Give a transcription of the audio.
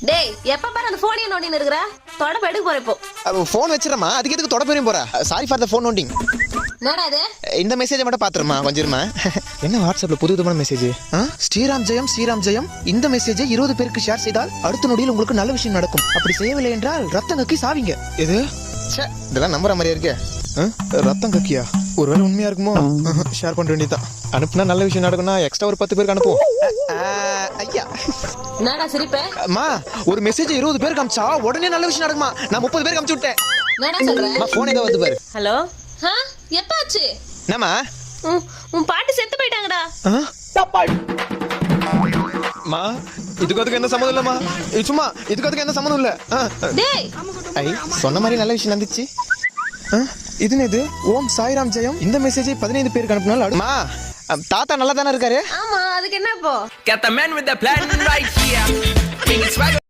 டேய் எப்ப பாரு அந்த போனையே நோண்டின்னு இருக்கற தொடப்ப எடுக்க போற இப்போ ஃபோன் வச்சிரமா அதுக்கு எதுக்கு தொட போறீங்க போற சாரி ஃபார் த ஃபோன் நோண்டிங் என்னடா இது இந்த மெசேஜை மட்டும் பாத்துருமா கொஞ்சம் இருமா என்ன வாட்ஸ்அப்ல புது விதமான மெசேஜ் ஸ்ரீராம் ஜெயம் இந்த மெசேஜை 20 பேருக்கு ஷேர் செய்தால் அடுத்த நொடியில் உங்களுக்கு நல்ல விஷயம் நடக்கும் அப்படி செய்யவில்லை என்றால் ரத்தம் கக்கி சாவீங்க இது இதெல்லாம் நம்புற மாதிரியா இருக்கு ரத்தம் கக்கியா ஒருவேளை உண்மையா இருக்குமோ ஷேர் பண்ண வேண்டியதான் அனுப்புனா நல்ல விஷயம் நடக்கும்னா எக்ஸ்ட்ரா ஒரு 10 பேருக்கு அனுப்புவோம் ஐயா என்னடா சிரிப்பே அம்மா ஒரு மெசேஜ் 20 பேருக்கு அனுப்பிச்சா உடனே நல்ல விஷயம் நடக்குமா நான் 30 பேருக்கு அனுப்பிச்சு விட்டேன் என்னடா சொல்ற அம்மா போன் ஏதோ வந்து பாரு ஹலோ எப்ப ஆச்சு என்னம்மா உன் பாட்டி செத்து போயிட்டாங்கடா மா இதுக்கு என்ன சம்மந்தம் இல்லம்மா சும்மா இதுக்கு என்ன சம்மந்தம் இல்ல டேய் ஐ சொன்ன மாதிரி நல்ல விஷயம் நடந்துச்சு இது என்னது ஓம் சாய்ராம் ஜெயம் இந்த மெசேஜை 15 பேருக்கு அனுப்புனால அம்மா தாத்தா நல்லா தானே இருக்காரு ஆமா அதுக்கு என்ன இப்போ Got the man with the plan right here. King is swagger.